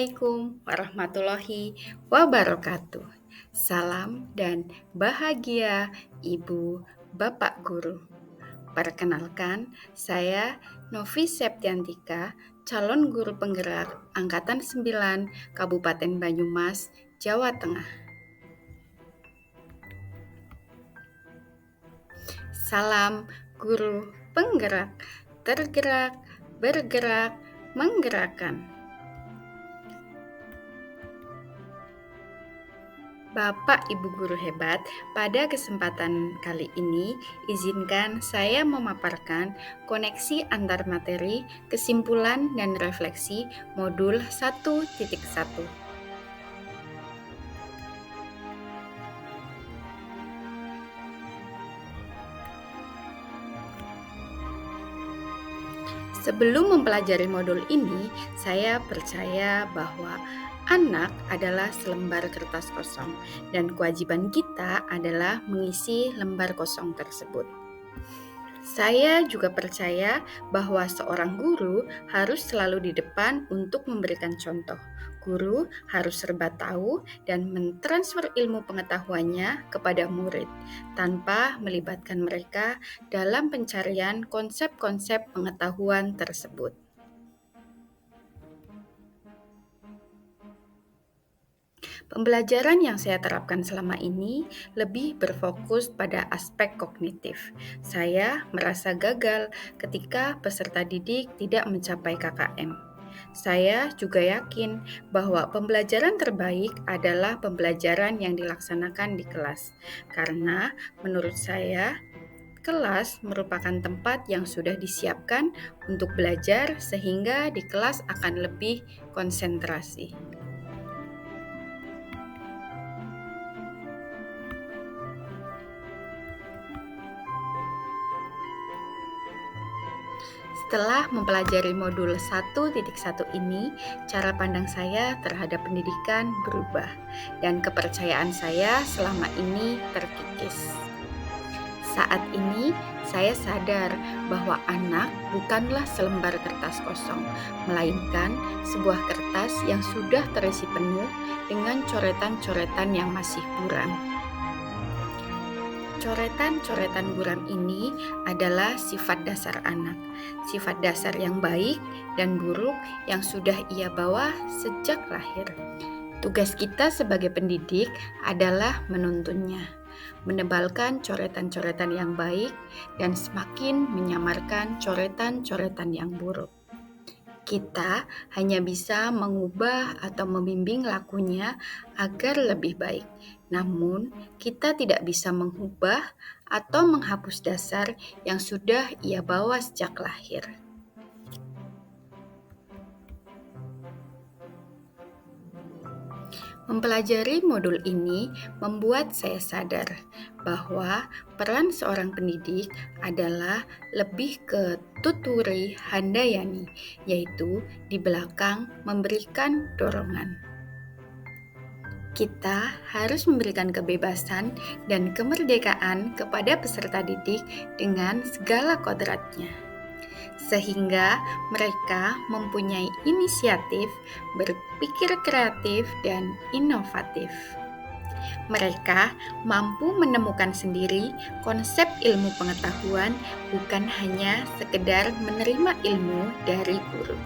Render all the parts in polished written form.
Assalamualaikum warahmatullahi wabarakatuh. Salam dan bahagia Ibu Bapak Guru. Perkenalkan, saya Novi Septiantika, calon guru penggerak Angkatan 9 Kabupaten Banyumas, Jawa Tengah. Salam guru penggerak, tergerak, bergerak, menggerakkan. Bapak Ibu guru hebat, pada kesempatan kali ini izinkan saya memaparkan koneksi antar materi, kesimpulan dan refleksi modul 1.1. Sebelum mempelajari modul ini, saya percaya bahwa anak adalah selembar kertas kosong dan kewajiban kita adalah mengisi lembar kosong tersebut. Saya juga percaya bahwa seorang guru harus selalu di depan untuk memberikan contoh. Guru harus serba tahu dan mentransfer ilmu pengetahuannya kepada murid tanpa melibatkan mereka dalam pencarian konsep-konsep pengetahuan tersebut. Pembelajaran yang saya terapkan selama ini lebih berfokus pada aspek kognitif. Saya merasa gagal ketika peserta didik tidak mencapai KKM. Saya juga yakin bahwa pembelajaran terbaik adalah pembelajaran yang dilaksanakan di kelas, karena menurut saya, kelas merupakan tempat yang sudah disiapkan untuk belajar sehingga di kelas akan lebih konsentrasi. Setelah mempelajari modul 1.1 ini, cara pandang saya terhadap pendidikan berubah dan kepercayaan saya selama ini terkikis. Saat ini, saya sadar bahwa anak bukanlah selembar kertas kosong, melainkan sebuah kertas yang sudah terisi penuh dengan coretan-coretan yang masih buram. Coretan-coretan buram ini adalah sifat dasar anak, sifat dasar yang baik dan buruk yang sudah ia bawa sejak lahir. Tugas kita sebagai pendidik adalah menuntunnya, menebalkan coretan-coretan yang baik dan semakin menyamarkan coretan-coretan yang buruk. Kita hanya bisa mengubah atau membimbing lakunya agar lebih baik. Namun, kita tidak bisa mengubah atau menghapus dasar yang sudah ia bawa sejak lahir. Mempelajari modul ini membuat saya sadar bahwa peran seorang pendidik adalah lebih ke tuturi handayani, yaitu di belakang memberikan dorongan. Kita harus memberikan kebebasan dan kemerdekaan kepada peserta didik dengan segala kodratnya, sehingga mereka mempunyai inisiatif, berpikir kreatif, dan inovatif. Mereka mampu menemukan sendiri konsep ilmu pengetahuan, bukan hanya sekedar menerima ilmu dari guru.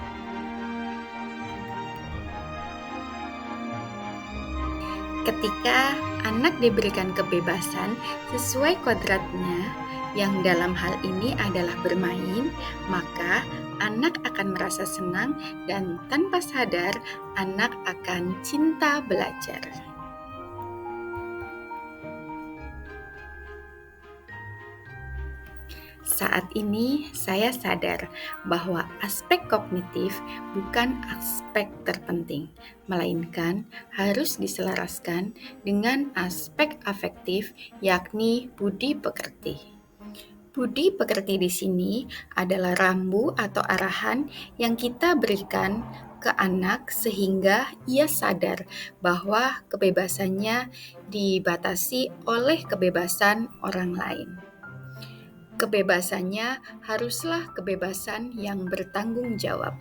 Ketika anak diberikan kebebasan sesuai kodratnya, yang dalam hal ini adalah bermain, maka anak akan merasa senang dan tanpa sadar anak akan cinta belajar. Saat ini saya sadar bahwa aspek kognitif bukan aspek terpenting, melainkan harus diselaraskan dengan aspek afektif, yakni budi pekerti. Budi pekerti di sini adalah rambu atau arahan yang kita berikan ke anak sehingga ia sadar bahwa kebebasannya dibatasi oleh kebebasan orang lain. Kebebasannya haruslah kebebasan yang bertanggung jawab.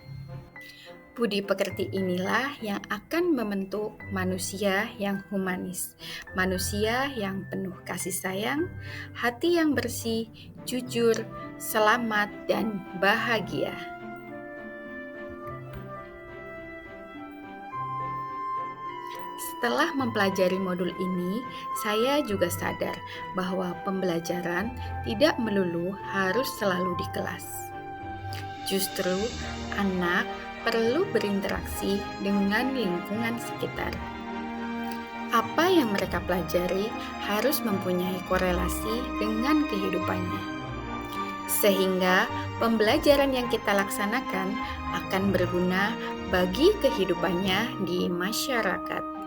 Budi pekerti inilah yang akan membentuk manusia yang humanis, manusia yang penuh kasih sayang, hati yang bersih, jujur, selamat, dan bahagia. Setelah mempelajari modul ini, saya juga sadar bahwa pembelajaran tidak melulu harus selalu di kelas. Justru, anak perlu berinteraksi dengan lingkungan sekitar. Apa yang mereka pelajari harus mempunyai korelasi dengan kehidupannya, sehingga pembelajaran yang kita laksanakan akan berguna bagi kehidupannya di masyarakat.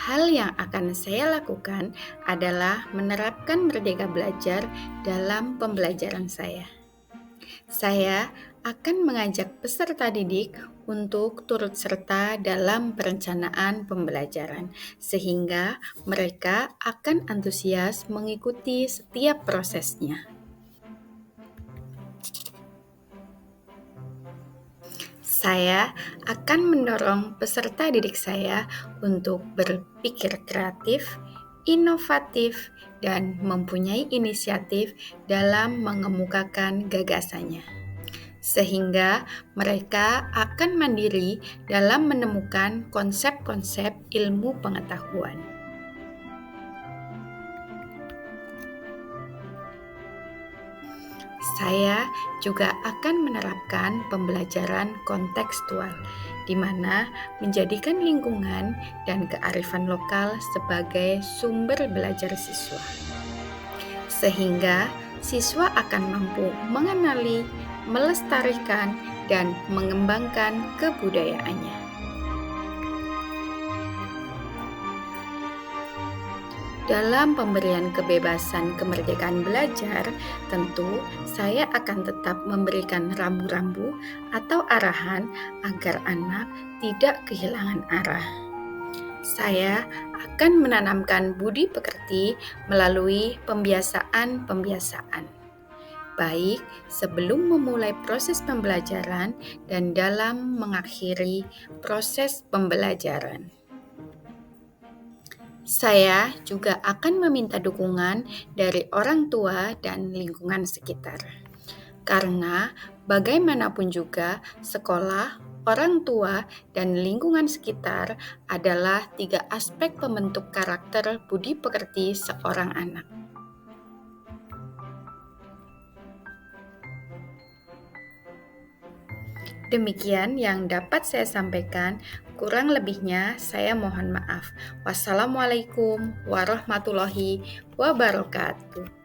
Hal yang akan saya lakukan adalah menerapkan Merdeka Belajar dalam pembelajaran saya. Saya akan mengajak peserta didik untuk turut serta dalam perencanaan pembelajaran, sehingga mereka akan antusias mengikuti setiap prosesnya. Saya akan mendorong peserta didik saya untuk berpikir kreatif, inovatif, dan mempunyai inisiatif dalam mengemukakan gagasannya, sehingga mereka akan mandiri dalam menemukan konsep-konsep ilmu pengetahuan. Saya juga akan menerapkan pembelajaran kontekstual, di mana menjadikan lingkungan dan kearifan lokal sebagai sumber belajar siswa, sehingga siswa akan mampu mengenali, melestarikan, dan mengembangkan kebudayaannya. Dalam pemberian kebebasan kemerdekaan belajar, tentu saya akan tetap memberikan rambu-rambu atau arahan agar anak tidak kehilangan arah. Saya akan menanamkan budi pekerti melalui pembiasaan-pembiasaan, baik sebelum memulai proses pembelajaran dan dalam mengakhiri proses pembelajaran. Saya juga akan meminta dukungan dari orang tua dan lingkungan sekitar. Karena bagaimanapun juga sekolah, orang tua, dan lingkungan sekitar adalah 3 aspek pembentuk karakter budi pekerti seorang anak. Demikian yang dapat saya sampaikan, kurang lebihnya saya mohon maaf. Wassalamualaikum warahmatullahi wabarakatuh.